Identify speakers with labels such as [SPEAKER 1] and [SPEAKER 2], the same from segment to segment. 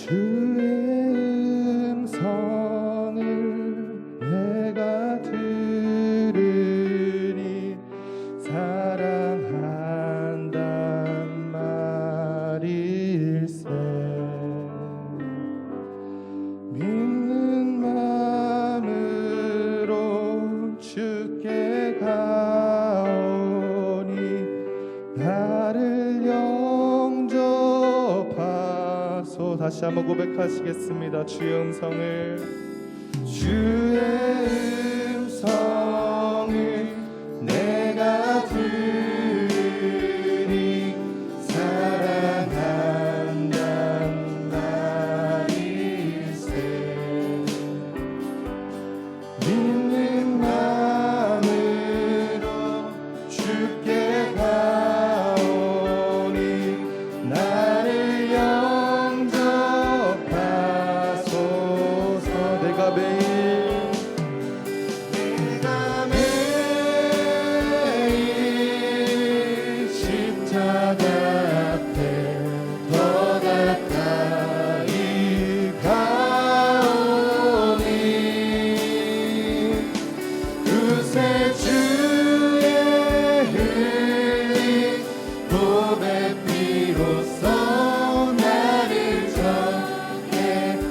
[SPEAKER 1] 주의 음성을 내가 들으니 사랑한단 말일세. 믿는 마음으로 주께 가오니 나를 영접하소. 다시 한번 고백하시겠습니다. 주의 음성을, 주의 음성을 내가 들으니 사랑한단 말일세. 믿는 마음으로 주께 가오니 나를 영접하소서. 내가 매일 십자가 앞에 더 가까이 가오니 그새 주의 흘린 보배 피로써 나를 정케하소.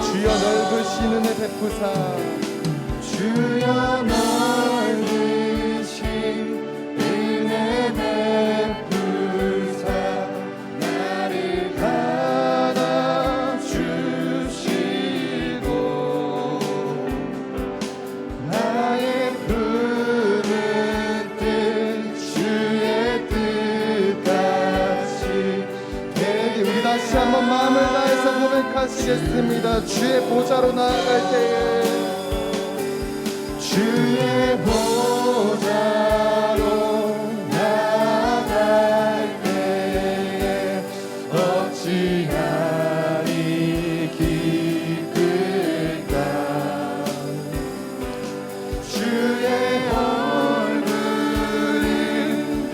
[SPEAKER 1] 주여 넓으신 은혜 베푸사, 주여 넓으신 은혜 베푸사 나를 받아주시고 나의 푸른 뜻 주의 뜻같이 되게. 우리 다시 한번 마음을 다해서 고백하시겠습니다. 주의 보좌로 나아갈 때에, 주의 보좌로 나아갈 때에 어찌하리 기쁠까. 주의 얼굴을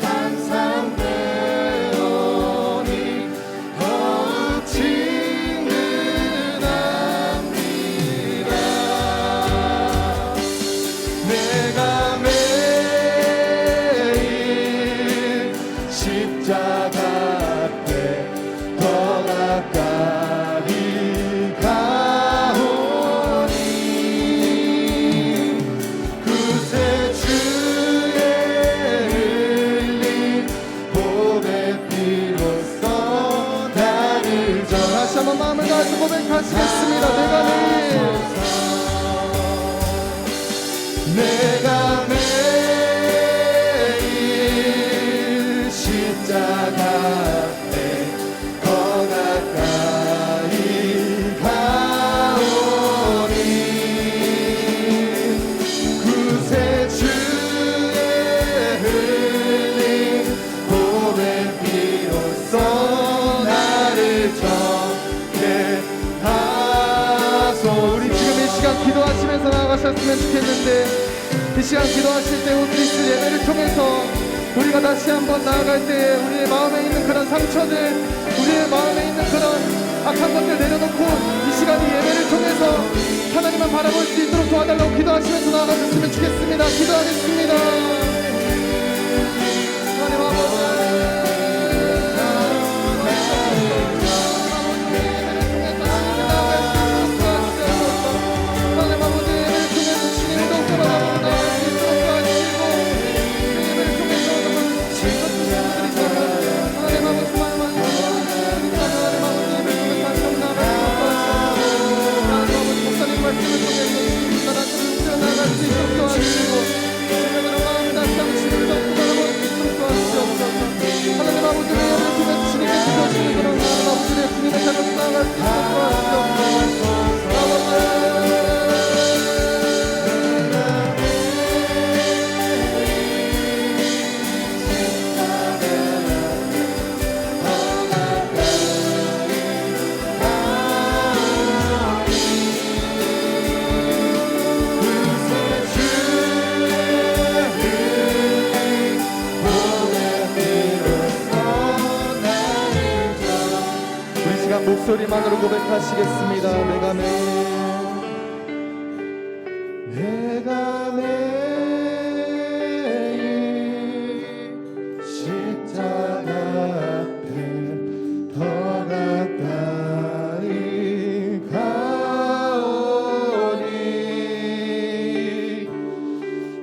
[SPEAKER 1] 항상 배우니 더욱 친근합니다. 내가 매일 십자가 앞에 더 가까이 가오니 그새 주의 흘린 보배 피로써 나를 다시 한번 마음을 다해서 고백하시겠습니다. 내가 매일 십자가 앞에 더 가까이 가오니 그새 주의 흘린 보배 피로써 나를 정케하소. 우리 지금 이 시간 기도하시면서 나아가셨으면 좋겠는데, 이 시간 기도하실 때 우리스 예배를 통해서 우리가 다시 한번 나아갈 때 우리의 마음에 있는 그런 상처들, 우리의 마음에 있는 그런 악한 것들 내려놓고 이 시간 이 예배를 통해서 하나님만 바라볼 수 있도록 도와달라고 기도하시면서 나아가셨으면 좋겠습니다. 기도하겠습니다. 하나님 아버지, 말씀을 통해서 나갈 수 있도록 도와주시고, 마음을 다시 고백만으로 고백하시겠습니다. 내가 매일 십자가 앞에 더 가까이 가오니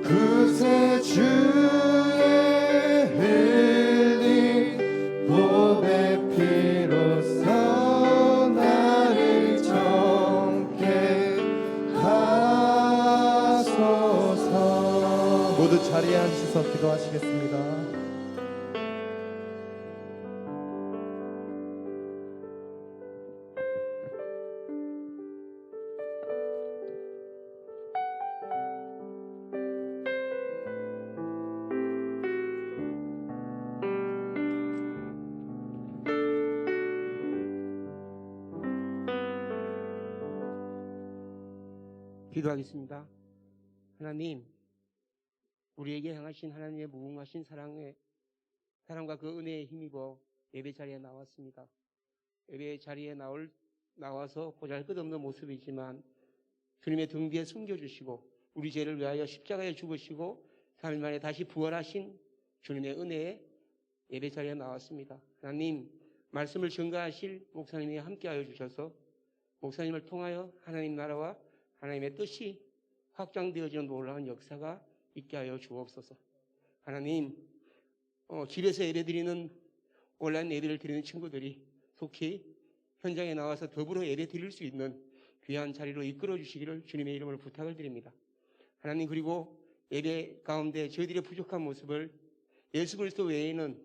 [SPEAKER 1] 그새 주의 흘린 보배 피로써 나를 정케 하소서. 모두 자리에 앉으셔서 기도하시겠습니다.
[SPEAKER 2] 기도하겠습니다. 하나님, 우리에게 향하신 하나님의 무궁하신 사랑과 그 은혜에 힘입어 예배 자리에 나왔습니다. 예배 자리에 나와서 보잘것없는 모습이지만 주님의 등 뒤에 숨겨주시고 우리 죄를 위하여 십자가에 죽으시고 3일 만에 다시 부활하신 주님의 은혜에 예배 자리에 나왔습니다. 하나님, 말씀을 전가하실 목사님이 함께하여 주셔서 목사님을 통하여 하나님 나라와 하나님의 뜻이 확장되어지는 놀라운 역사가 있게 하여 주옵소서. 하나님, 집에서 예배드리는 온라인 예배를 드리는 친구들이 속히 현장에 나와서 더불어 예배 드릴 수 있는 귀한 자리로 이끌어 주시기를 주님의 이름으로 부탁을 드립니다. 하나님, 그리고 예배 가운데 저희들의 부족한 모습을 예수 그리스도 외에는,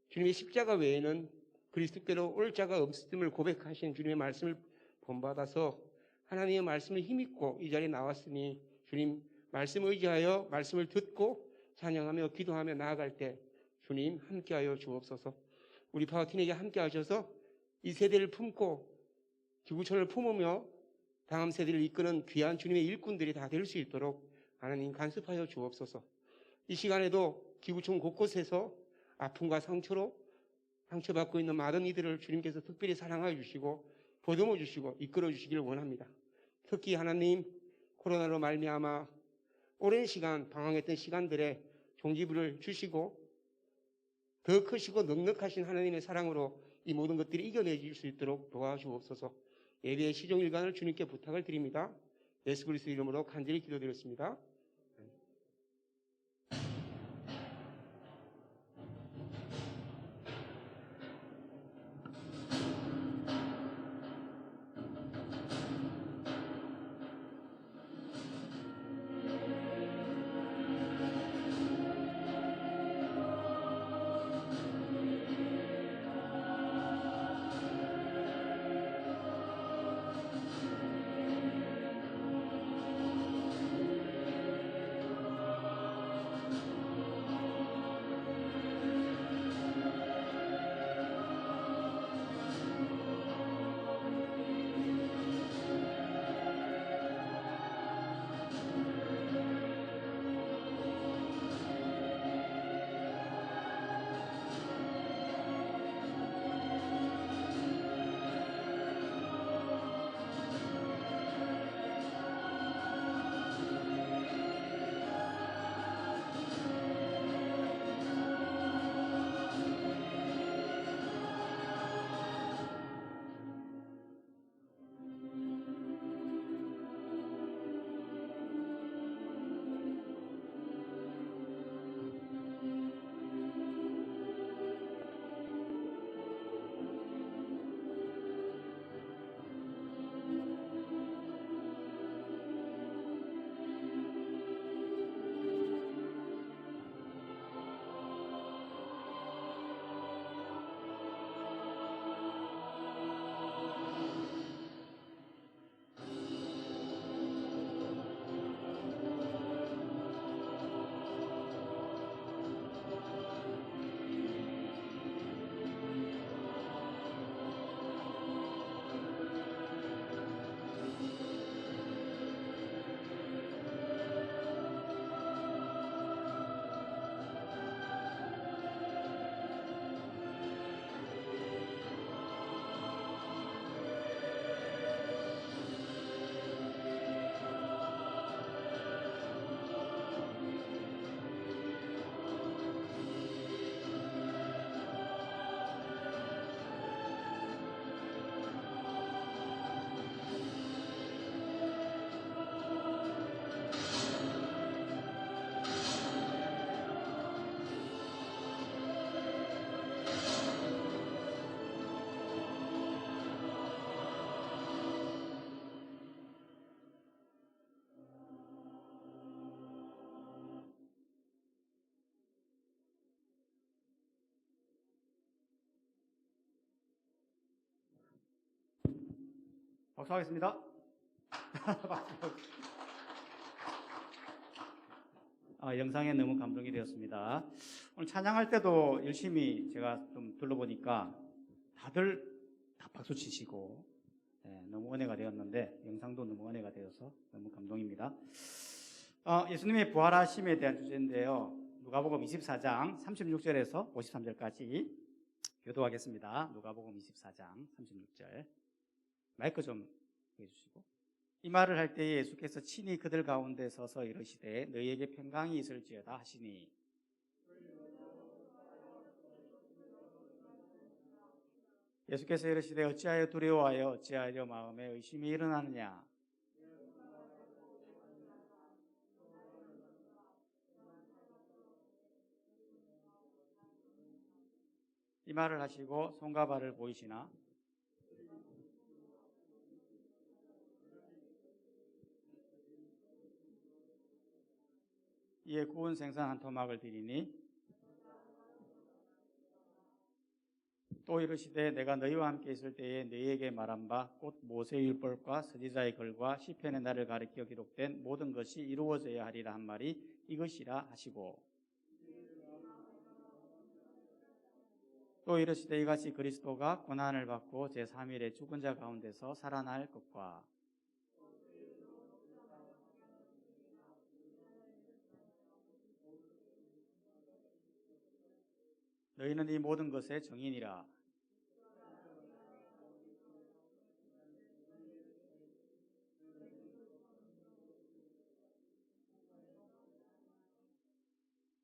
[SPEAKER 2] 주님의 십자가 외에는 그리스도께로 올 자가 없음을 고백하신 주님의 말씀을 본받아서 하나님의 말씀을 힘입고 이 자리에 나왔으니 주님 말씀 의지하여 말씀을 듣고 찬양하며 기도하며 나아갈 때 주님 함께하여 주옵소서. 우리 파워팀에게 함께하셔서 이 세대를 품고 지구촌을 품으며 다음 세대를 이끄는 귀한 주님의 일꾼들이 다 될 수 있도록 하나님 간섭하여 주옵소서. 이 시간에도 지구촌 곳곳에서 아픔과 상처받고 있는 많은 이들을 주님께서 특별히 사랑하여 주시고 보듬어 주시고 이끌어 주시기를 원합니다. 특히 하나님, 코로나로 말미암아 오랜 시간 방황했던 시간들에 종지부를 주시고 더 크시고 넉넉하신 하나님의 사랑으로 이 모든 것들이 이겨내질 수 있도록 도와주옵소서. 예배의 시종일관을 주님께 부탁을 드립니다. 예수 그리스도 이름으로 간절히 기도드렸습니다.
[SPEAKER 3] 박수하겠습니다. 영상에 너무 감동이 되었습니다. 오늘 찬양할 때도 열심히 제가 좀 둘러보니까 다들 다 박수 치시고 너무 은혜가 되었는데 영상도 너무 은혜가 되어서 너무 감동입니다. 예수님의 부활하심에 대한 주제인데요. 누가복음 24장 36절에서 53절까지 교도하겠습니다. 누가복음 24장 36절 마이크 좀 해주시고 이 말을 할 때에 예수께서 친히 그들 가운데 서서 이르시되 너희에게 평강이 있을지어다 하시니 예수께서 이르시되 어찌하여 두려워하여 어찌하여 마음에 의심이 일어나느냐 이 말을 하시고 손과 발을 보이시나 이에 구운 생선 한 토막을 드리니 또 이르시되 내가 너희와 함께 있을 때에 너희에게 말한 바 곧 모세율법과 선지자의 글과 시편의 날을 가리켜 기록된 모든 것이 이루어져야 하리라 한 말이 이것이라 하시고 또 이르시되 이같이 그리스도가 고난을 받고 제3일에 죽은 자 가운데서 살아날 것과 너희는 이 모든 것의 증인이라.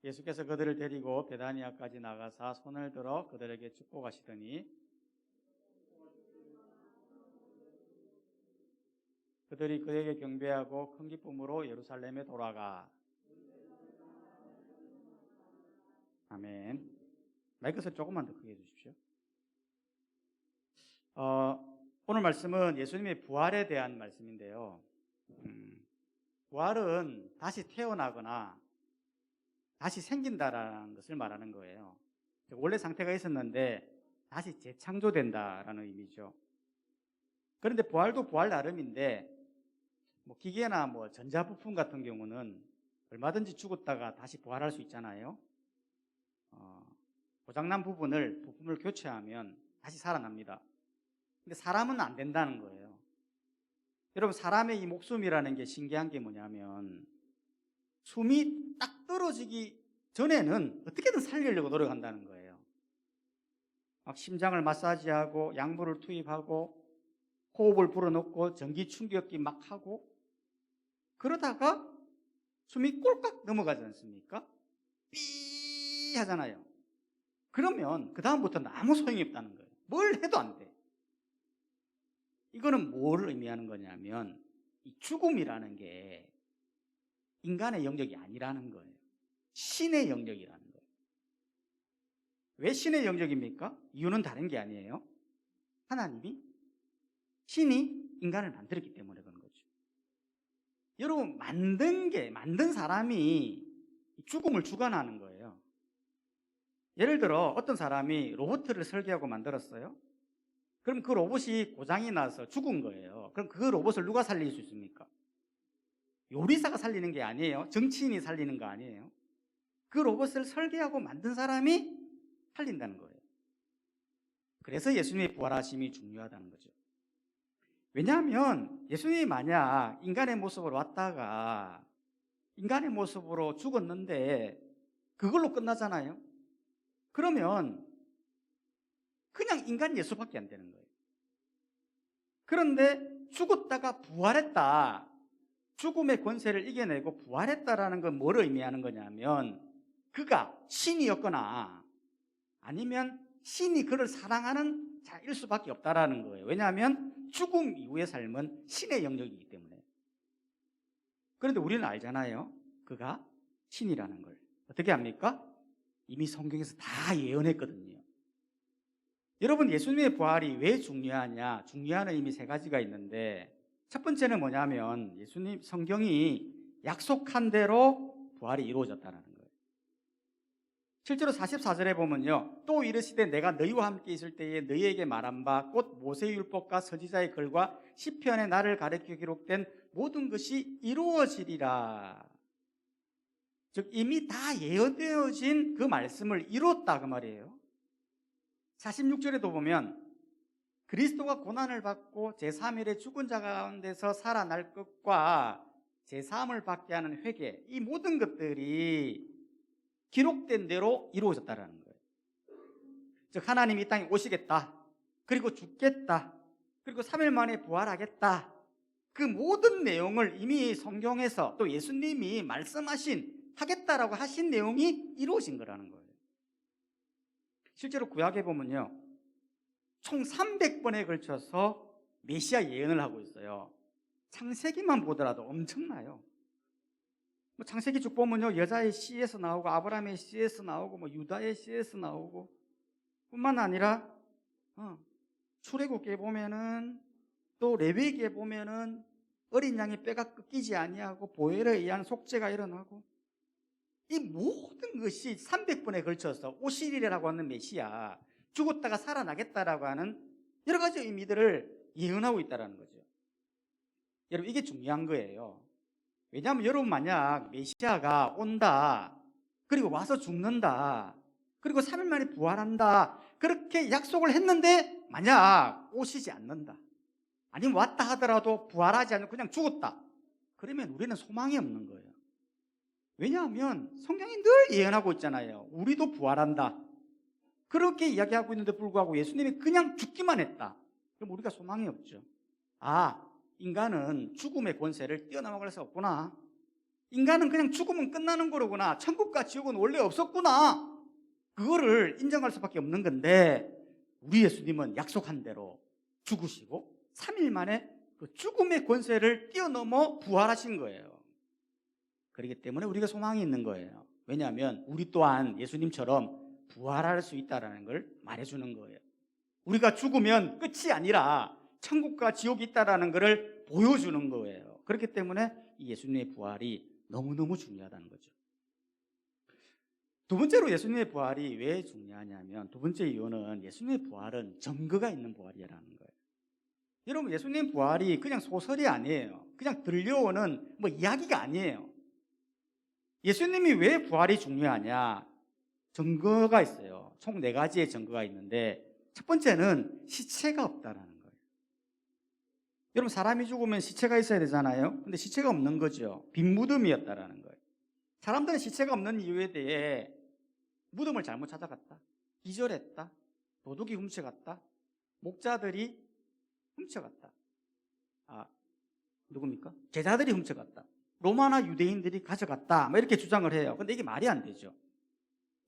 [SPEAKER 3] 예수께서 그들을 데리고 베다니아까지 나가사 손을 들어 그들에게 축복하시더니 그들이 그에게 경배하고 큰 기쁨으로 예루살렘에 돌아가. 아멘. 마이크 소리 조금만 더 크게 해주십시오. 오늘 말씀은 예수님의 부활에 대한 말씀인데요. 부활은 다시 태어나거나 다시 생긴다라는 것을 말하는 거예요. 원래 상태가 있었는데 다시 재창조된다라는 의미죠. 그런데 부활도 부활 나름인데 기계나 전자부품 같은 경우는 얼마든지 죽었다가 다시 부활할 수 있잖아요. 고장난 부품을 교체하면 다시 살아납니다. 근데 사람은 안 된다는 거예요. 여러분, 사람의 이 목숨이라는 게 신기한 게 뭐냐면 숨이 딱 떨어지기 전에는 어떻게든 살리려고 노력한다는 거예요. 막 심장을 마사지하고 약물을 투입하고 호흡을 불어넣고 전기 충격기 막 하고 그러다가 숨이 꼴깍 넘어가지 않습니까? 삐 하잖아요. 그러면 그 다음부터는 아무 소용이 없다는 거예요. 뭘 해도 안 돼. 이거는 뭘 의미하는 거냐면 이 죽음이라는 게 인간의 영역이 아니라는 거예요. 신의 영역이라는 거예요. 왜 신의 영역입니까? 이유는 다른 게 아니에요. 하나님이 신이 인간을 만들었기 때문에 그런 거죠. 여러분, 만든 사람이 죽음을 주관하는 거예요. 예를 들어 어떤 사람이 로봇을 설계하고 만들었어요. 그럼 그 로봇이 고장이 나서 죽은 거예요. 그럼 그 로봇을 누가 살릴 수 있습니까? 요리사가 살리는 게 아니에요. 정치인이 살리는 거 아니에요. 그 로봇을 설계하고 만든 사람이 살린다는 거예요. 그래서 예수님의 부활하심이 중요하다는 거죠. 왜냐하면 예수님이 만약 인간의 모습으로 왔다가 인간의 모습으로 죽었는데 그걸로 끝나잖아요. 그러면 그냥 인간 예수밖에 안 되는 거예요. 그런데 죽었다가 부활했다. 죽음의 권세를 이겨내고 부활했다라는 건 뭘 의미하는 거냐면 그가 신이었거나 아니면 신이 그를 사랑하는 자일 수밖에 없다라는 거예요. 왜냐하면 죽음 이후의 삶은 신의 영역이기 때문에. 그런데 우리는 알잖아요. 그가 신이라는 걸. 어떻게 합니까? 이미 성경에서 다 예언했거든요. 여러분, 예수님의 부활이 왜 중요하냐? 중요한 의미 세 가지가 있는데 첫 번째는 뭐냐면 예수님 성경이 약속한 대로 부활이 이루어졌다는 거예요. 실제로 44절에 보면요, 또 이르시되 내가 너희와 함께 있을 때에 너희에게 말한 바 곧 모세율법과 선지자의 글과 시편에 나를 가르쳐 기록된 모든 것이 이루어지리라. 즉 이미 다 예언되어진 그 말씀을 이뤘다 그 말이에요. 46절에도 보면 그리스도가 고난을 받고 제3일에 죽은 자 가운데서 살아날 것과 제3을 받게 하는 회개, 이 모든 것들이 기록된 대로 이루어졌다는 거예요. 즉 하나님이 이 땅에 오시겠다, 그리고 죽겠다, 그리고 3일 만에 부활하겠다, 그 모든 내용을 이미 성경에서 또 예수님이 말씀하신, 하겠다라고 하신 내용이 이루어진 거라는 거예요. 실제로 구약에 보면요, 총 300번에 걸쳐서 메시아 예언을 하고 있어요. 창세기만 보더라도 엄청나요. 뭐 창세기 쭉 보면요, 여자의 씨에서 나오고 아브라함의 씨에서 나오고 뭐 유다의 씨에서 나오고, 뿐만 아니라 출애굽기에 보면은 또 레위기에 보면은 어린 양의 뼈가 꺾이지 아니하고 보혈에 의한 속죄가 일어나고, 이 모든 것이 300번에 걸쳐서 오시리라고 하는 메시아, 죽었다가 살아나겠다라고 하는 여러 가지 의미들을 예언하고 있다는 거죠. 여러분 이게 중요한 거예요. 왜냐하면 여러분 만약 메시아가 온다, 그리고 와서 죽는다, 그리고 3일 만에 부활한다, 그렇게 약속을 했는데 만약 오시지 않는다, 아니면 왔다 하더라도 부활하지 않고 그냥 죽었다, 그러면 우리는 소망이 없는 거예요. 왜냐하면 성경이 늘 예언하고 있잖아요. 우리도 부활한다, 그렇게 이야기하고 있는데 불구하고 예수님이 그냥 죽기만 했다, 그럼 우리가 소망이 없죠. 아, 인간은 죽음의 권세를 뛰어넘어갈 수 없구나, 인간은 그냥 죽으면 끝나는 거로구나, 천국과 지옥은 원래 없었구나, 그거를 인정할 수밖에 없는 건데, 우리 예수님은 약속한 대로 죽으시고 3일 만에 그 죽음의 권세를 뛰어넘어 부활하신 거예요. 그렇기 때문에 우리가 소망이 있는 거예요. 왜냐하면 우리 또한 예수님처럼 부활할 수 있다는 걸 말해주는 거예요. 우리가 죽으면 끝이 아니라 천국과 지옥이 있다는 것을 보여주는 거예요. 그렇기 때문에 이 예수님의 부활이 너무너무 중요하다는 거죠. 두 번째로 예수님의 부활이 왜 중요하냐면, 두 번째 이유는 예수님의 부활은 증거가 있는 부활이라는 거예요. 여러분 예수님 부활이 그냥 소설이 아니에요. 그냥 들려오는 뭐 이야기가 아니에요. 예수님이 왜 부활이 중요하냐? 증거가 있어요. 총 4가지의 증거가 있는데, 첫 번째는 시체가 없다라는 거예요. 여러분 사람이 죽으면 시체가 있어야 되잖아요. 근데 시체가 없는 거죠. 빈 무덤이었다라는 거예요. 사람들은 시체가 없는 이유에 대해 무덤을 잘못 찾아갔다, 기절했다, 도둑이 훔쳐갔다, 목자들이 훔쳐갔다, 누굽니까? 제자들이 훔쳐갔다, 로마나 유대인들이 가져갔다, 뭐 이렇게 주장을 해요. 근데 이게 말이 안 되죠.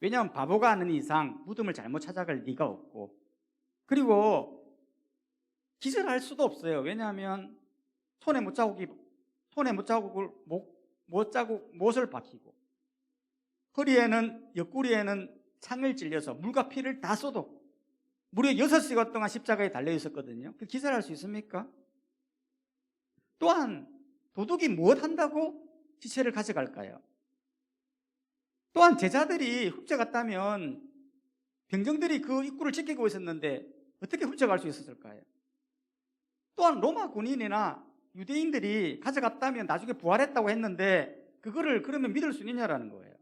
[SPEAKER 3] 왜냐하면 바보가 아닌 이상 무덤을 잘못 찾아갈 리가 없고, 그리고 기절할 수도 없어요. 왜냐하면 손에 못을 박히고, 허리에는, 옆구리에는 창을 찔려서 물과 피를 다 쏟았고, 무려 6시간 동안 십자가에 달려 있었거든요. 그 기절할 수 있습니까? 또한 도둑이 무엇 한다고 시체를 가져갈까요? 또한 제자들이 훔쳐갔다면 병정들이 그 입구를 지키고 있었는데 어떻게 훔쳐갈 수 있었을까요? 또한 로마 군인이나 유대인들이 가져갔다면 나중에 부활했다고 했는데 그거를 그러면 믿을 수 있냐라는 거예요.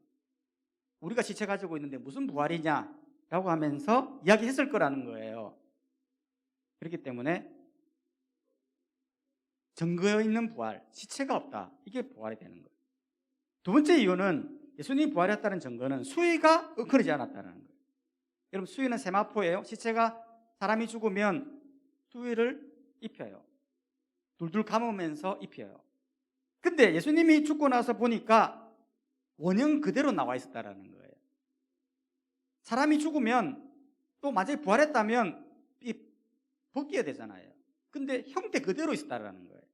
[SPEAKER 3] 우리가 시체 가지고 있는데 무슨 부활이냐라고 하면서 이야기했을 거라는 거예요. 그렇기 때문에 증거 있는 부활, 시체가 없다, 이게 부활이 되는 거예요. 두 번째 이유는 예수님이 부활했다는 증거는 수위가 엉클어지지 않았다는 거예요. 여러분 수위는 세마포예요. 시체가, 사람이 죽으면 수위를 입혀요. 둘둘 감으면서 입혀요. 근데 예수님이 죽고 나서 보니까 원형 그대로 나와 있었다는 거예요. 사람이 죽으면 또 만약에 부활했다면 벗겨야 되잖아요. 근데 형태 그대로 있었다는 거예요.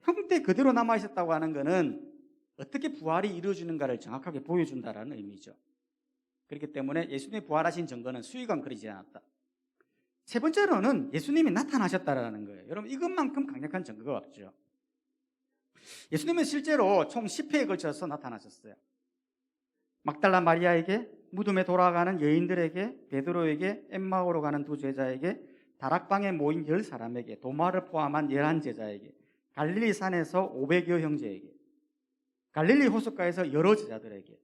[SPEAKER 3] 형태 그대로 남아 있었다고 하는 것은 어떻게 부활이 이루어지는가를 정확하게 보여준다는 의미죠. 그렇기 때문에 예수님이 부활하신 증거는 수위가 그리지 않았다. 세 번째로는 예수님이 나타나셨다는 거예요. 여러분 이것만큼 강력한 증거가 없죠. 예수님은 실제로 총 10회에 걸쳐서 나타나셨어요. 막달라 마리아에게, 무덤에 돌아가는 여인들에게, 베드로에게, 엠마오로 가는 두 제자에게, 다락방에 모인 10사람에게, 도마를 포함한 11제자에게, 갈릴리 산에서 500여 형제에게, 갈릴리 호숫가에서 여러 제자들에게,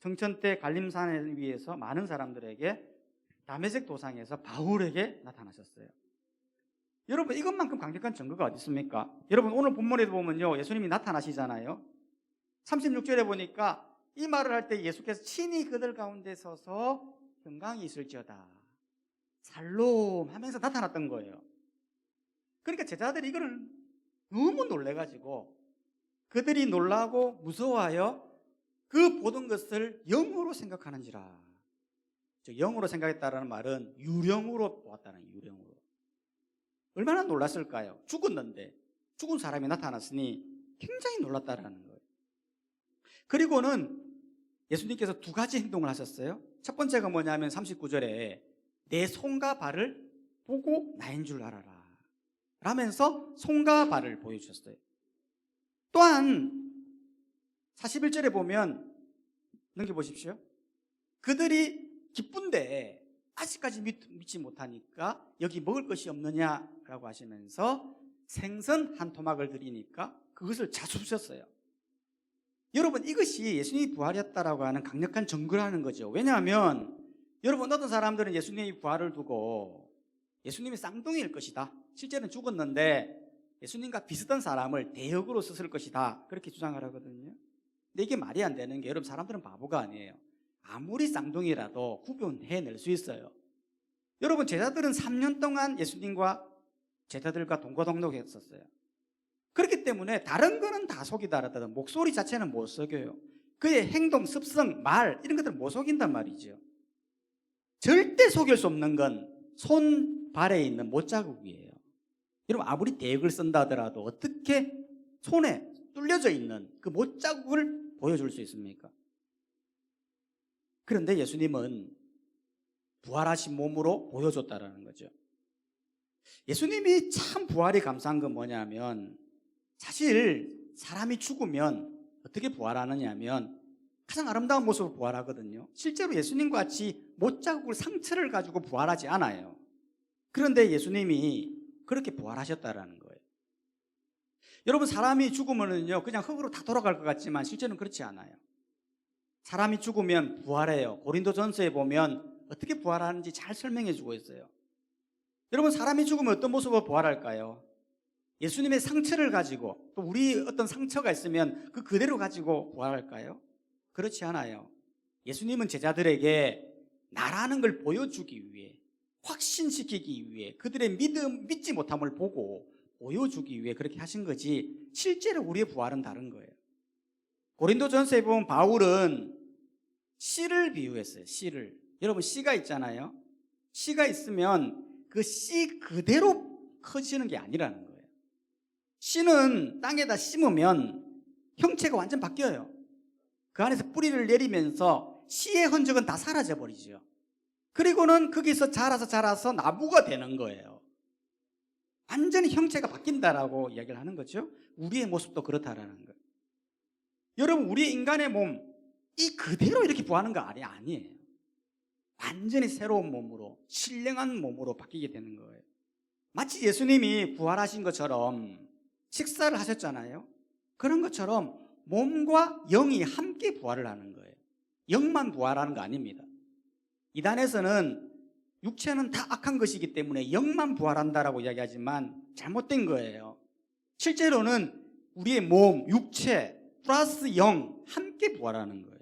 [SPEAKER 3] 성천 때 갈림산 위에서 많은 사람들에게, 다메섹 도상에서 바울에게 나타나셨어요. 여러분, 이것만큼 강력한 증거가 어디 있습니까? 여러분, 오늘 본문에도 보면요, 예수님이 나타나시잖아요. 36절에 보니까 이 말을 할 때 예수께서 친히 그들 가운데 서서 평강이 있을지어다, 살롬 하면서 나타났던 거예요. 그러니까 제자들이 이거를 너무 놀래가지고 그들이 놀라고 무서워하여 그 모든 것을 영으로 생각하는지라. 영으로 생각했다라는 말은 유령으로 보았다는 거예요. 유령으로. 얼마나 놀랐을까요? 죽었는데 죽은 사람이 나타났으니 굉장히 놀랐다라는 거예요. 그리고는 예수님께서 두 가지 행동을 하셨어요. 첫 번째가 뭐냐면 39절에 내 손과 발을 보고 나인 줄 알아라 라면서 손과 발을 보여주셨어요. 또한 41절에 보면 넘겨보십시오. 그들이 기쁜데 아직까지 믿지 못하니까 여기 먹을 것이 없느냐라고 하시면서 생선 한 토막을 드리니까 그것을 자수하셨어요. 여러분, 이것이 예수님이 부활이었다라고 하는 강력한 증거라는 거죠. 왜냐하면 여러분, 어떤 사람들은 예수님이 부활을 두고 예수님이 쌍둥이일 것이다, 실제는 죽었는데 예수님과 비슷한 사람을 대역으로 썼을 것이다, 그렇게 주장을 하거든요. 근데 이게 말이 안 되는 게, 여러분, 사람들은 바보가 아니에요. 아무리 쌍둥이라도 구분해낼 수 있어요. 여러분, 제자들은 3년 동안 예수님과 제자들과 동거동록했었어요. 그렇기 때문에 다른 거는 다 속이 다르다든 목소리 자체는 못 속여요. 그의 행동, 습성, 말 이런 것들은 못 속인단 말이죠. 절대 속일 수 없는 건 손, 발에 있는 못자국이에요. 여러분, 아무리 대역을 쓴다 하더라도 어떻게 손에 뚫려져 있는 그 못자국을 보여줄 수 있습니까? 그런데 예수님은 부활하신 몸으로 보여줬다라는 거죠. 예수님이 참 부활이 감사한 건 뭐냐면, 사실 사람이 죽으면 어떻게 부활하느냐 하면 가장 아름다운 모습으로 부활하거든요. 실제로 예수님과 같이 못자국을, 상처를 가지고 부활하지 않아요. 그런데 예수님이 그렇게 부활하셨다라는 거예요. 여러분, 사람이 죽으면요 그냥 흙으로 다 돌아갈 것 같지만 실제는 그렇지 않아요. 사람이 죽으면 부활해요. 고린도전서에 보면 어떻게 부활하는지 잘 설명해 주고 있어요. 여러분, 사람이 죽으면 어떤 모습으로 부활할까요? 예수님의 상처를 가지고, 또 우리 어떤 상처가 있으면 그 그대로 가지고 부활할까요? 그렇지 않아요. 예수님은 제자들에게 나라는 걸 보여주기 위해, 확신시키기 위해, 그들의 믿지 못함을 보고 보여주기 위해 그렇게 하신 거지, 실제로 우리의 부활은 다른 거예요. 고린도전서에 보면 바울은 씨를 비유했어요. 씨를. 여러분, 씨가 있잖아요. 씨가 있으면 그 씨 그대로 커지는 게 아니라는 거예요. 씨는 땅에다 심으면 형체가 완전 바뀌어요. 그 안에서 뿌리를 내리면서 씨의 흔적은 다 사라져 버리죠. 그리고는 거기서 자라서 나무가 되는 거예요. 완전히 형체가 바뀐다라고 이야기를 하는 거죠. 우리의 모습도 그렇다라는 거예요. 여러분, 우리 인간의 몸, 이 그대로 이렇게 부하는 거 아니에요. 완전히 새로운 몸으로, 신령한 몸으로 바뀌게 되는 거예요. 마치 예수님이 부활하신 것처럼 식사를 하셨잖아요. 그런 것처럼 몸과 영이 함께 부활을 하는 거예요. 영만 부활하는 거 아닙니다. 이단에서는 육체는 다 악한 것이기 때문에 영만 부활한다라고 이야기하지만 잘못된 거예요. 실제로는 우리의 몸, 육체 플러스 영 함께 부활하는 거예요.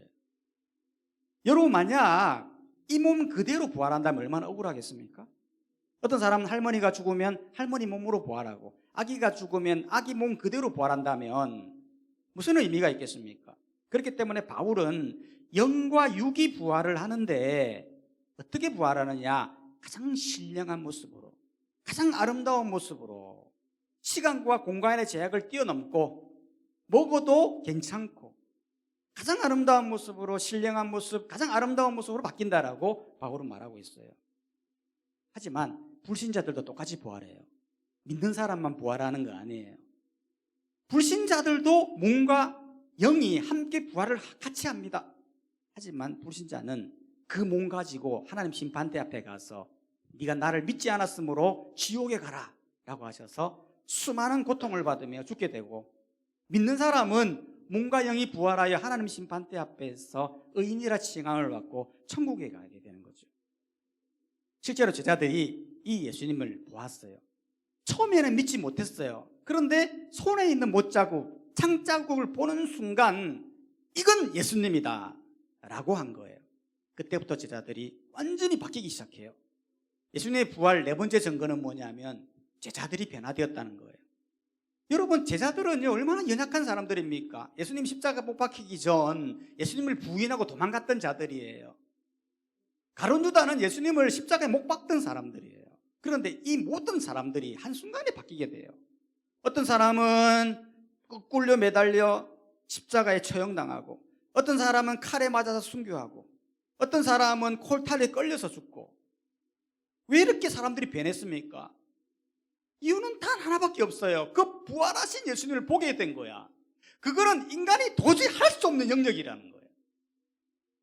[SPEAKER 3] 여러분, 만약 이 몸 그대로 부활한다면 얼마나 억울하겠습니까? 어떤 사람은 할머니가 죽으면 할머니 몸으로 부활하고, 아기가 죽으면 아기 몸 그대로 부활한다면 무슨 의미가 있겠습니까? 그렇기 때문에 바울은 영과 육이 부활을 하는데 어떻게 부활하느냐? 가장 신령한 모습으로, 가장 아름다운 모습으로, 시간과 공간의 제약을 뛰어넘고 먹어도 괜찮고 가장 아름다운 모습으로, 신령한 모습, 가장 아름다운 모습으로 바뀐다라고 바울은 말하고 있어요. 하지만 불신자들도 똑같이 부활해요. 믿는 사람만 부활하는 거 아니에요. 불신자들도 몸과 영이 함께 부활을 같이 합니다. 하지만 불신자는 그 몸 가지고 하나님 심판대 앞에 가서 네가 나를 믿지 않았으므로 지옥에 가라 라고 하셔서 수많은 고통을 받으며 죽게 되고, 믿는 사람은 몸과 영이 부활하여 하나님 심판대 앞에서 의인이라 칭함을 받고 천국에 가게 되는 거죠. 실제로 제자들이 이 예수님을 보았어요. 처음에는 믿지 못했어요. 그런데 손에 있는 못자국, 창자국을 보는 순간 이건 예수님이다 라고 한 거예요. 그때부터 제자들이 완전히 바뀌기 시작해요. 예수님의 부활 네 번째 증거는 뭐냐면 제자들이 변화되었다는 거예요. 여러분, 제자들은요 얼마나 연약한 사람들입니까? 예수님 십자가 못 박히기 전 예수님을 부인하고 도망갔던 자들이에요. 가룟 유다는 예수님을 십자가에 못 박던 사람들이에요. 그런데 이 모든 사람들이 한순간에 바뀌게 돼요. 어떤 사람은 꿀려 매달려 십자가에 처형당하고, 어떤 사람은 칼에 맞아서 순교하고, 어떤 사람은 콜탈에 끌려서 죽고. 왜 이렇게 사람들이 변했습니까? 이유는 단 하나밖에 없어요. 그 부활하신 예수님을 보게 된 거야. 그거는 인간이 도저히 할 수 없는 영역이라는 거예요.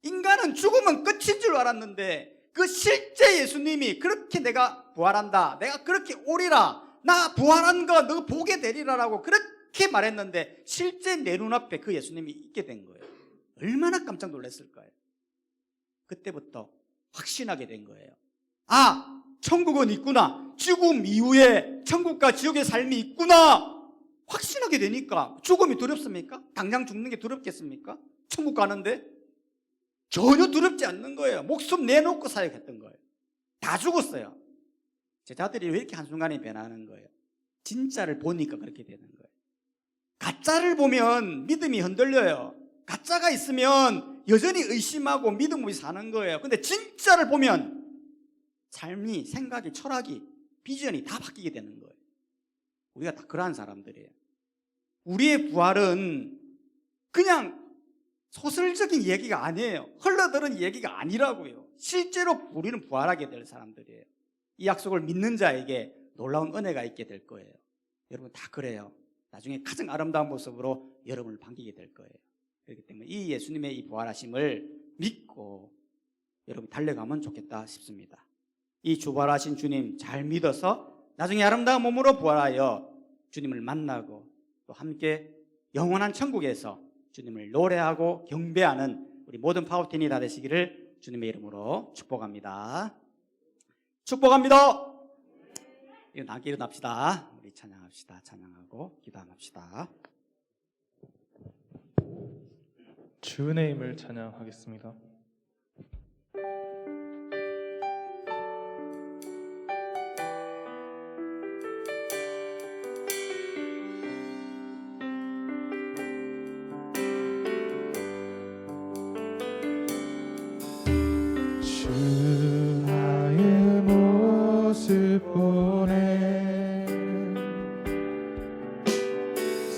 [SPEAKER 3] 인간은 죽으면 끝인 줄 알았는데 그 실제 예수님이 그렇게 내가 부활한다, 내가 그렇게 오리라, 나 부활한 거 너 보게 되리라라고 그렇게 말했는데 실제 내 눈앞에 그 예수님이 있게 된 거예요. 얼마나 깜짝 놀랐을까요? 그때부터 확신하게 된 거예요. 아, 천국은 있구나. 죽음 이후에 천국과 지옥의 삶이 있구나. 확신하게 되니까 죽음이 두렵습니까? 당장 죽는 게 두렵겠습니까? 천국 가는데 전혀 두렵지 않는 거예요. 목숨 내놓고 사역했던 거예요. 다 죽었어요. 제자들이 왜 이렇게 한순간에 변하는 거예요? 진짜를 보니까 그렇게 되는 거예요. 가짜를 보면 믿음이 흔들려요. 가짜가 있으면 여전히 의심하고 믿음 없이 사는 거예요. 근데 진짜를 보면 삶이, 생각이, 철학이, 비전이 다 바뀌게 되는 거예요. 우리가 다 그러한 사람들이에요. 우리의 부활은 그냥 소설적인 얘기가 아니에요. 흘러들은 얘기가 아니라고요. 실제로 우리는 부활하게 될 사람들이에요. 이 약속을 믿는 자에게 놀라운 은혜가 있게 될 거예요. 여러분 다 그래요. 나중에 가장 아름다운 모습으로 여러분을 반기게 될 거예요. 그렇기 때문에 이 예수님의 이 부활하심을 믿고 여러분이 달려가면 좋겠다 싶습니다. 이 주부활하신 주님 잘 믿어서 나중에 아름다운 몸으로 부활하여 주님을 만나고 또 함께 영원한 천국에서 주님을 노래하고 경배하는 우리 모든 파워틴이 다 되시기를 주님의 이름으로 축복합니다. 축복합니다. 함께 일어납시다. 우리 찬양합시다. 찬양하고 기도합시다.
[SPEAKER 4] 주 은혜임을 찬양하겠습니다.
[SPEAKER 1] 주 나의 모습 보네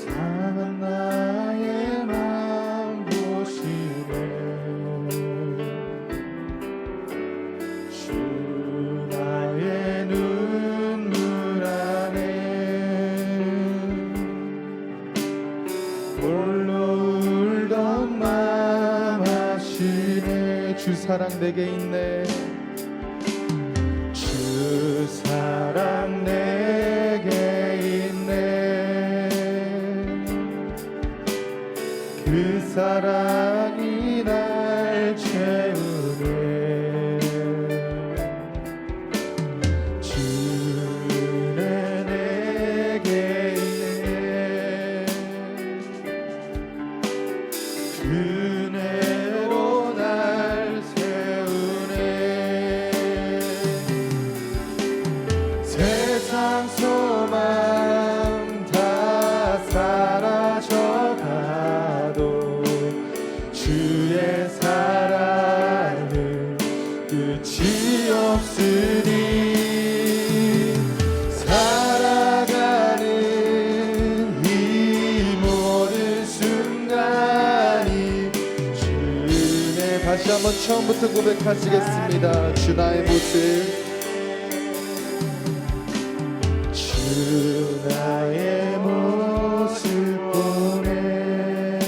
[SPEAKER 1] 상한 나의 맘 보시네 주 나의 눈물 안에 홀로 울던 맘 하시네 주 사랑 내게 있네 주 사랑 내게 있네 그 사랑이 날 채우네 주 은혜 내게 있네 그 은혜로 날 세우네 세상 소망 다 사라져가도 주의 사랑은 끝이 없으니 살아가는 이 모든 순간이 주 은혜 다시 한번 처음부터 고백하시겠습니다. 주 나의 모습 주 나의 모습 보네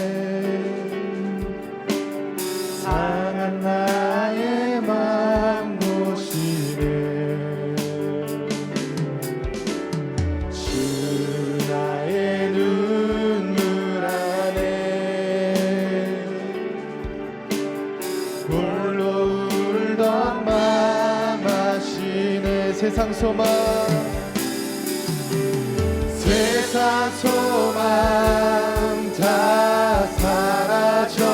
[SPEAKER 1] 홀로 울던 맘 아시네. 세상 소망 세상 소망 다 사라져가도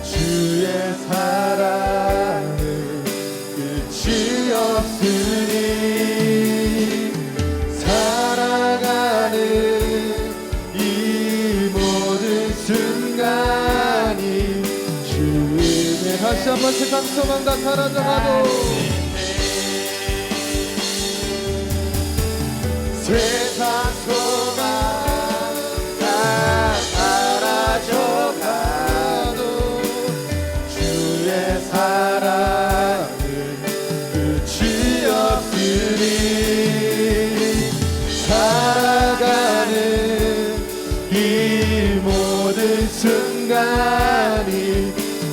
[SPEAKER 1] 주의 사랑은 끝이 없으니 살아가는 이 모든 순간이 주의. 다시 한번 세상 소망 다 사라져가도 세상 소망 다 사라져가도 주의 사랑은 끝이 없으니 살아가는 이 모든 순간이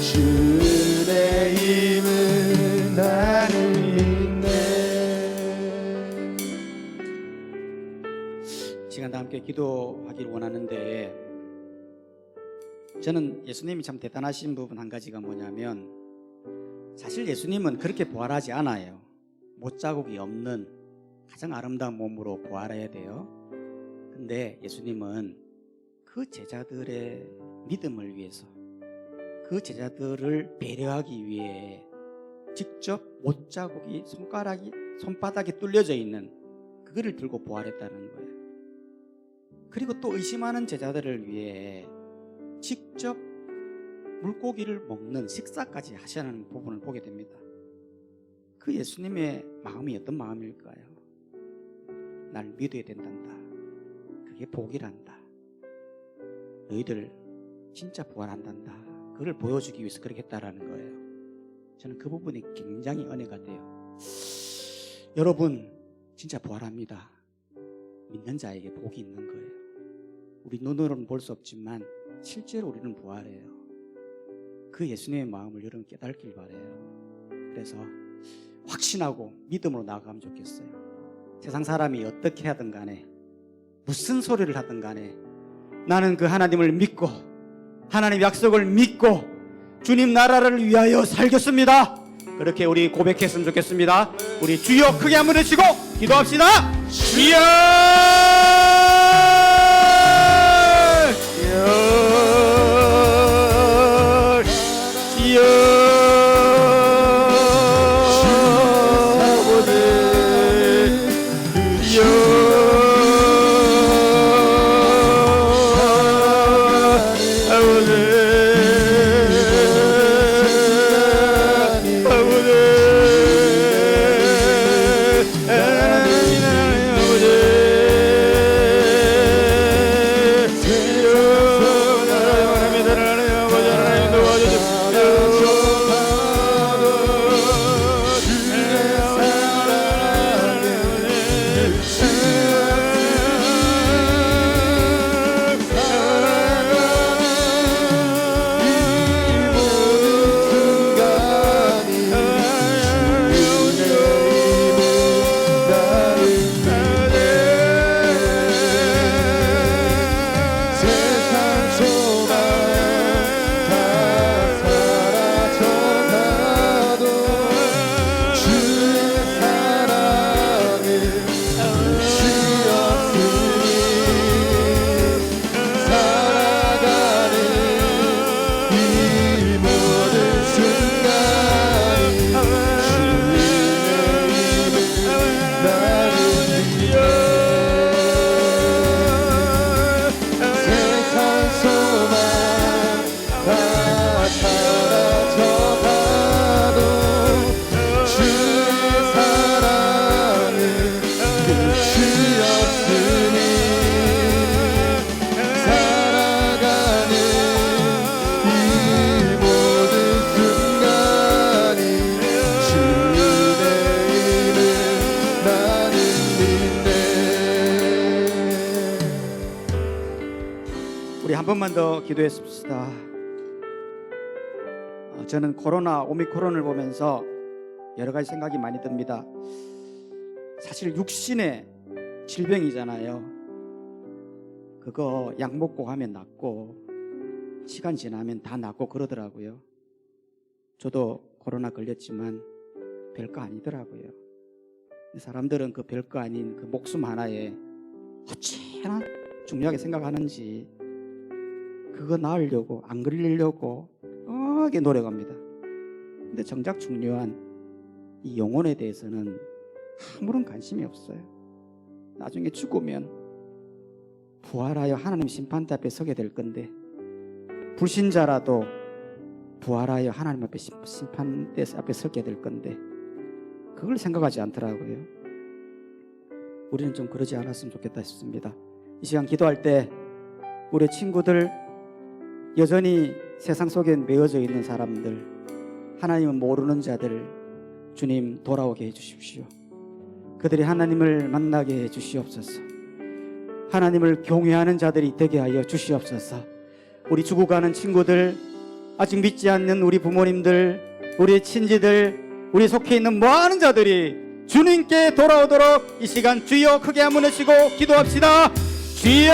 [SPEAKER 1] 주의 힘은 나를 믿네.
[SPEAKER 3] 시간 다 함께 기도하기를 원하는데, 저는 예수님이 참 대단하신 부분 한 가지가 뭐냐면, 사실 예수님은 그렇게 부활하지 않아요. 못자국이 없는 가장 아름다운 몸으로 부활해야 돼요. 근데 예수님은 그 제자들의 믿음을 위해서, 그 제자들을 배려하기 위해 직접 못자국이 손바닥에 뚫려져 있는 그거를 들고 부활했다는 거예요. 그리고 또 의심하는 제자들을 위해 직접 물고기를 먹는 식사까지 하시는 부분을 보게 됩니다. 그 예수님의 마음이 어떤 마음일까요? 날 믿어야 된단다. 그게 복이란다. 너희들 진짜 부활한단다. 그걸 보여주기 위해서 그렇게 했다라는 거예요. 저는 그 부분이 굉장히 은혜가 돼요. 여러분 진짜 부활합니다. 믿는 자에게 복이 있는 거예요. 우리 눈으로는 볼 수 없지만 실제로 우리는 부활해요. 그 예수님의 마음을 여러분 깨닫길 바라요. 그래서 확신하고 믿음으로 나아가면 좋겠어요. 세상 사람이 어떻게 하든 간에, 무슨 소리를 하든 간에, 나는 그 하나님을 믿고 하나님 약속을 믿고 주님 나라를 위하여 살겠습니다. 그렇게 우리 고백했으면 좋겠습니다. 우리 주여 크게 한번 외치고 기도합시다. 주여! 한 번만 더 기도했습시다. 저는 코로나 오미크론을 보면서 여러 가지 생각이 많이 듭니다. 사실 육신의 질병이잖아요. 그거 약 먹고 하면 낫고 시간 지나면 다 낫고 그러더라고요. 저도 코로나 걸렸지만 별거 아니더라고요. 사람들은 그 별거 아닌 그 목숨 하나에 어찌나 중요하게 생각하는지 그거 나으려고 안 걸리려고 어게 노력합니다. 근데 정작 중요한 이 영혼에 대해서는 아무런 관심이 없어요. 나중에 죽으면 부활하여 하나님 심판대 앞에 서게 될 건데, 불신자라도 부활하여 하나님 앞에 심판대 앞에 서게 될 건데 그걸 생각하지 않더라고요. 우리는 좀 그러지 않았으면 좋겠다 싶습니다. 이 시간 기도할 때 우리 친구들, 여전히 세상 속에 매여져 있는 사람들, 하나님을 모르는 자들, 주님 돌아오게 해주십시오. 그들이 하나님을 만나게 해주시옵소서. 하나님을 경외하는 자들이 되게 하여 주시옵소서. 우리 죽어가는 친구들, 아직 믿지 않는 우리 부모님들, 우리 친지들, 우리 속해 있는 많은 자들이 주님께 돌아오도록 이 시간 주여 크게 한번 외치고 기도합시다. 주여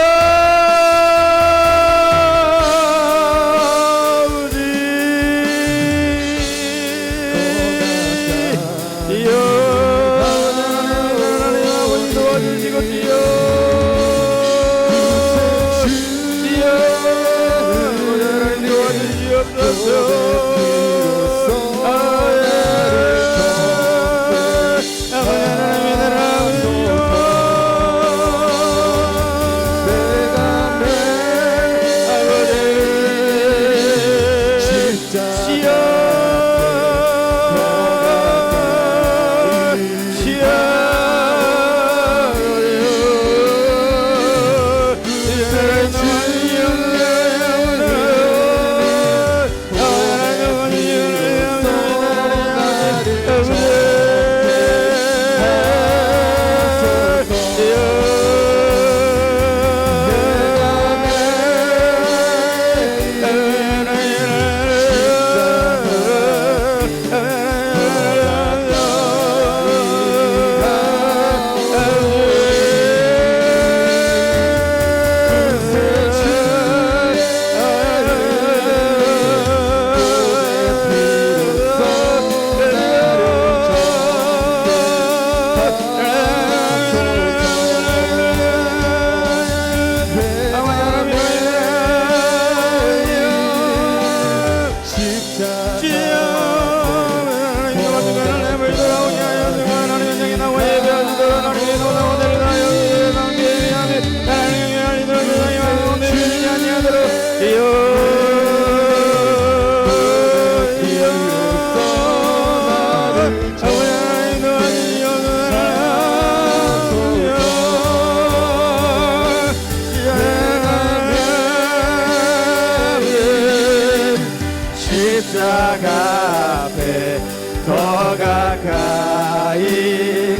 [SPEAKER 3] 십자가 앞에 더 가까이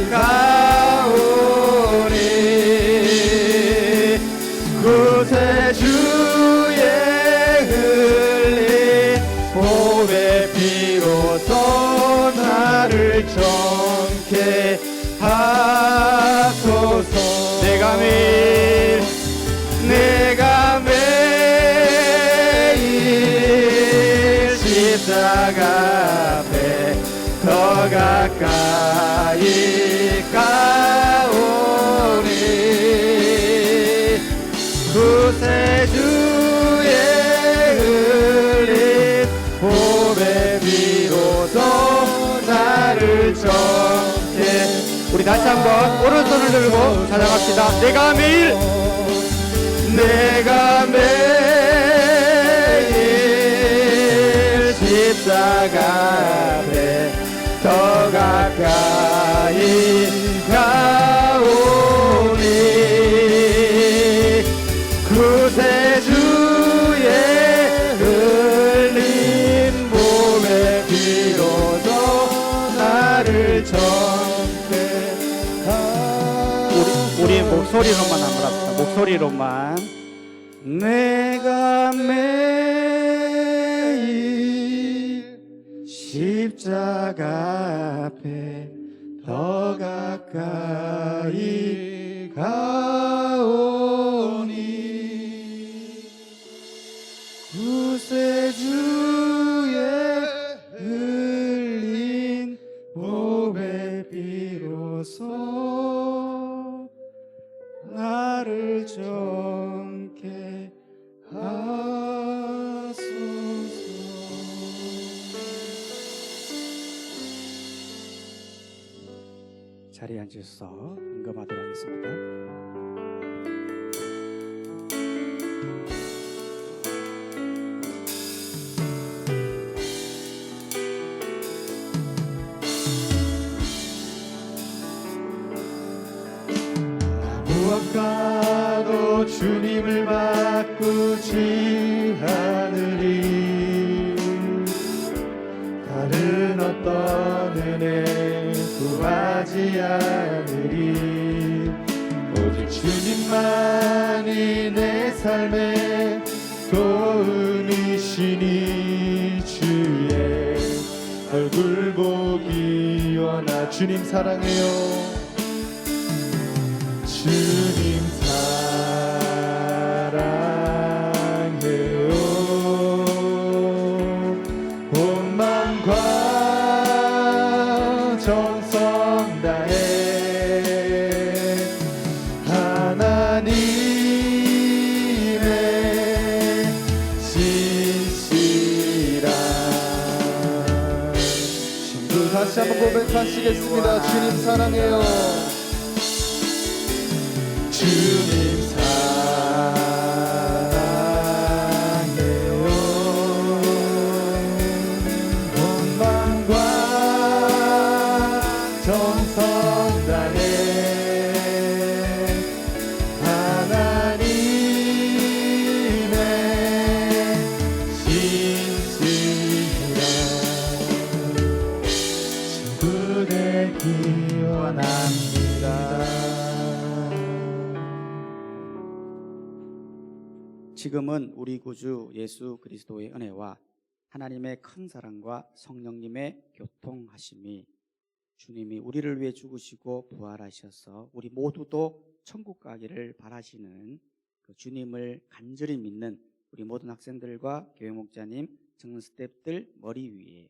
[SPEAKER 3] 가오니 구세주의 흘린 몸의 피로써 나를 정케 하소서. 내가 매일 십자가 앞에 더 가까이 가오니 구세주의 흘린 몸의 비로소 나를 정케. 우리 다시 한번 오른손을 들고 찬양합시다. 내가 매일 십자가 앞에 더 가까이 가오니 구세주의 흘린 몸의 피로써 나를 정케. 우리 목소리로만 한번 합시다. 목소리로만. 내가 매일 십자가 앞에 더 가까이 가오니 자리에 앉으셔서 헌금하도록 하겠습니다.
[SPEAKER 1] 무엇과도 주님을 바꾸지 않으리. 다른 어떤 은혜 구하지 않으리. 오직 주님만이 내 삶의 도움이시니 주의 얼굴 보기 원하. 주님 사랑해요. 주님 사랑해요. 온 마음과 정성 다해 하나님의 신실한 친구. 다시 한번 고백하시겠습니다. 주님 사랑해요. 주님 사랑해요. 온 마음과 정성 다해 하나님의 신실한 친구 되기 원합니다.
[SPEAKER 3] 지금은 우리 구주 예수 그리스도의 은혜와 하나님의 큰 사랑과 성령님의 교통하심이 주님이 우리를 위해 죽으시고 부활하셔서 우리 모두도 천국 가기를 바라시는 그 주님을 간절히 믿는 우리 모든 학생들과 교회 목자님, 청년 스태프들 머리 위에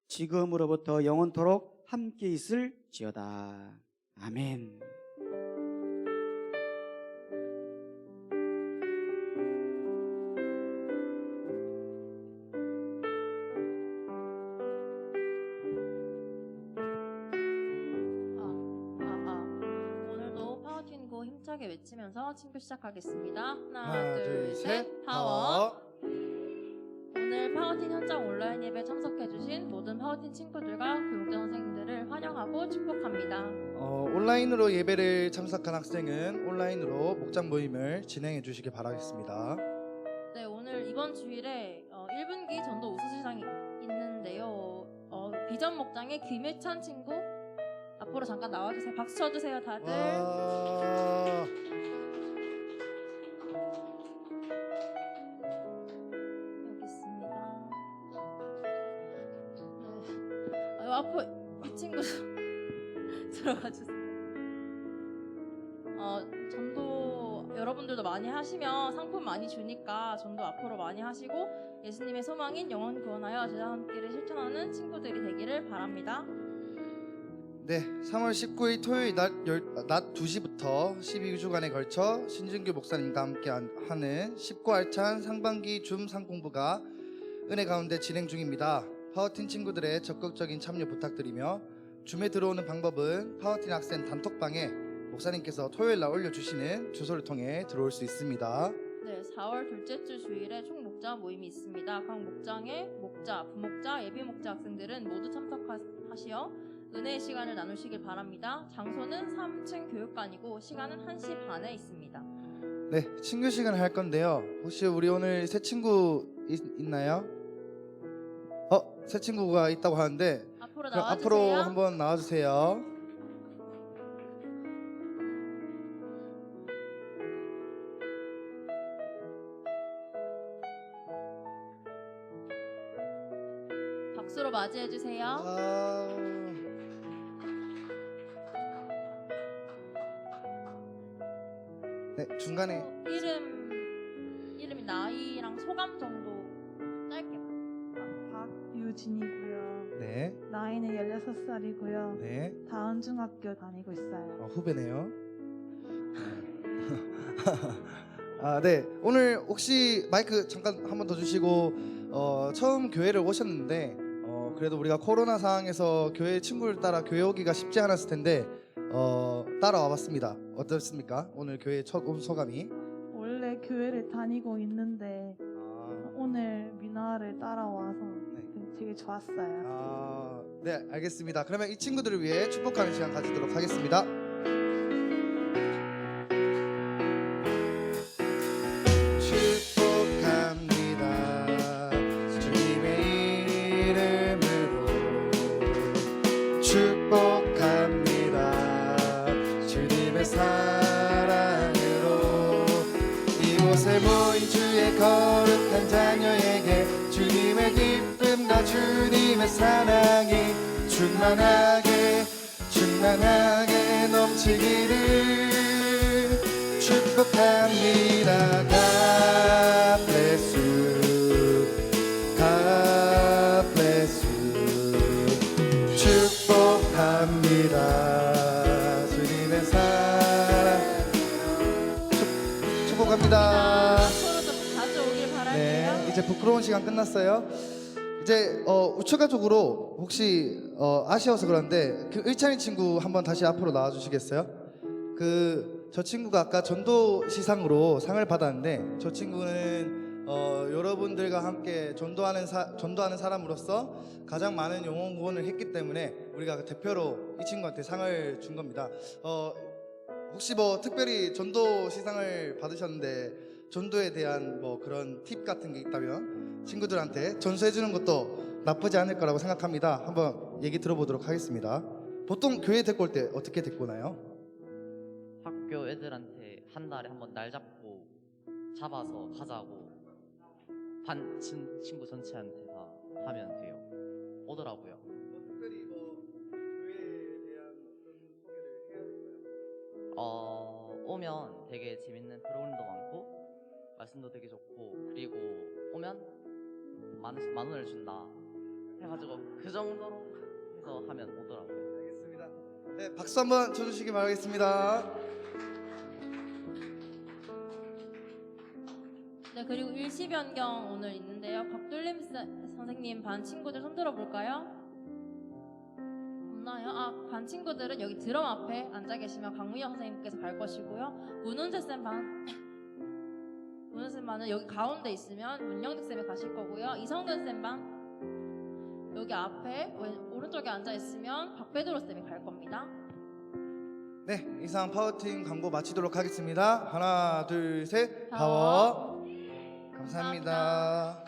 [SPEAKER 3] 지금으로부터 영원토록 함께 있을지어다. 아멘.
[SPEAKER 5] 오늘도 파워틴고 힘차게 외치면서 친구 시작하겠습니다. 하나,
[SPEAKER 1] 하나,
[SPEAKER 5] 둘,
[SPEAKER 1] 둘,
[SPEAKER 5] 셋,
[SPEAKER 1] 셋,
[SPEAKER 5] 파워. 오늘 파워틴 현장 온라인 예배 참석해주신 모든 파워틴 친구들과 교육자 선생님들을 환영하고 축복합니다.
[SPEAKER 1] 온라인으로 예배를 참석한 학생은 온라인으로 목장 모임을 진행해 주시기 바라겠습니다.
[SPEAKER 5] 네, 오늘 이번 주일에 1분기 전도 우수시장이 있는데요. 비전 목장의 김혜찬 친구 앞으로 잠깐 나와주세요. 박수 쳐주세요, 다들.
[SPEAKER 1] 와.
[SPEAKER 5] 여기 있습니다. 네. 앞으로 이 친구 들어가 주세요. 전도 여러분들도 많이 하시면 상품 많이 주니까 전도 앞으로 많이 하시고 예수님의 소망인 영혼 구원하여 제자 함께를 실천하는 친구들이 되기를 바랍니다.
[SPEAKER 1] 네, 3월 19일 토요일 낮 2시부터 12주간에 걸쳐 신준규 목사님과 함께 하는 쉽고 알찬 상반기 줌 상공부가 은혜 가운데 진행 중입니다. 파워틴 친구들의 적극적인 참여 부탁드리며 줌에 들어오는 방법은 파워틴 학생 단톡방에 목사님께서 토요일 날 올려주시는 주소를 통해 들어올 수 있습니다.
[SPEAKER 5] 네, 4월 둘째 주 주일에 총목자 모임이 있습니다. 각 목장의 목자, 부목자, 예비목자 학생들은 모두 참석하시어 은혜의 시간을 나누시길 바랍니다. 장소는 3층 교육관이고 시간은 1시 반에 있습니다.
[SPEAKER 1] 네, 친구 시간을 할 건데요. 혹시 우리 오늘 새 친구 있나요? 새 친구가 있다고 하는데
[SPEAKER 5] 앞으로
[SPEAKER 1] 그럼
[SPEAKER 5] 나와주세요.
[SPEAKER 1] 앞으로 한번 나와주세요.
[SPEAKER 5] 박수로 맞이해주세요.
[SPEAKER 1] 네, 중간에
[SPEAKER 5] 이름이 나이랑 소감 정도 짧게.
[SPEAKER 6] 박유진이고요.
[SPEAKER 1] 네,
[SPEAKER 6] 나이는 16살이고요.
[SPEAKER 1] 네,
[SPEAKER 6] 다은중학교 다니고 있어요.
[SPEAKER 1] 후배네요. 네, 오늘 혹시 마이크 잠깐 한 번 더 주시고 처음 교회를 오셨는데 그래도 우리가 코로나 상황에서 교회 친구를 따라 교회 오기가 쉽지 않았을 텐데 따라와 봤습니다. 어떻습니까? 오늘 교회 첫 소감이?
[SPEAKER 6] 원래 교회를 다니고 있는데 오늘 민화를 따라와서 되게 좋았어요.
[SPEAKER 1] 네, 알겠습니다. 그러면 이 친구들을 위해 축복하는 시간 가지도록 하겠습니다. 축복합니다. 주님의 이름으로 축복합니다. 주님의 사랑으로 이곳에 모인 주의 거룩한 자녀에게 주님의 기쁨과 주님의 사랑이 충만하게 넘치기를 축복합니다. God bless you. God bless you. 축복합니다. 주님의 사랑 축복합니다.
[SPEAKER 5] 앞으로 좀 자주 오길 바랄게요.
[SPEAKER 1] 네, 이제 부끄러운 시간 끝났어요. 이제 추가적으로 혹시 아쉬워서 그런데 그 의찬이 친구 한번 다시 앞으로 나와 주시겠어요? 저 친구가 아까 전도 시상으로 상을 받았는데 저 친구는 여러분들과 함께 전도하는 사람으로서 가장 많은 영혼 구원을 했기 때문에 우리가 그 대표로 이 친구한테 상을 준 겁니다. 혹시 뭐 특별히 전도 시상을 받으셨는데 전도에 대한 뭐 그런 팁 같은 게 있다면 친구들한테 전수해 주는 것도 나쁘지 않을 거라고 생각합니다. 한번 얘기 들어보도록 하겠습니다. 보통 교회 데리고 올 때 어떻게 데리고 오나요?
[SPEAKER 7] 학교 애들한테 한 달에 한번 날 잡아서 가자고 반 친구 전체한테 다 하면 돼요. 오더라고요.
[SPEAKER 1] 특별히 뭐 교회에 대한 그런 소개를 해야 될까요?
[SPEAKER 7] 오면 되게 재밌는 프로그램도 많고 말씀도 되게 좋고 그리고 오면 만 원을 준다 해가지고 그 정도로 해서 하면 오더라고요.
[SPEAKER 1] 알겠습니다. 네, 박수 한번 쳐주시기 바라겠습니다.
[SPEAKER 5] 네, 그리고 일시 변경 오늘 있는데요. 박돌림 선생님 반 친구들 손 들어볼까요? 없나요? 반 친구들은 여기 드럼 앞에 앉아 계시면 강문영 선생님께서 갈 것이고요. 문은재 쌤 반은 여기 가운데 있으면 문영득 쌤이 가실 거고요. 이성근 쌤 반 여기 앞에 오른쪽에 앉아 있으면 박배도로 쌤이 갈 겁니다.
[SPEAKER 1] 네, 이상 파워팀 광고 마치도록 하겠습니다. 하나, 둘, 셋,
[SPEAKER 5] 파워.
[SPEAKER 1] 파워. 감사합니다.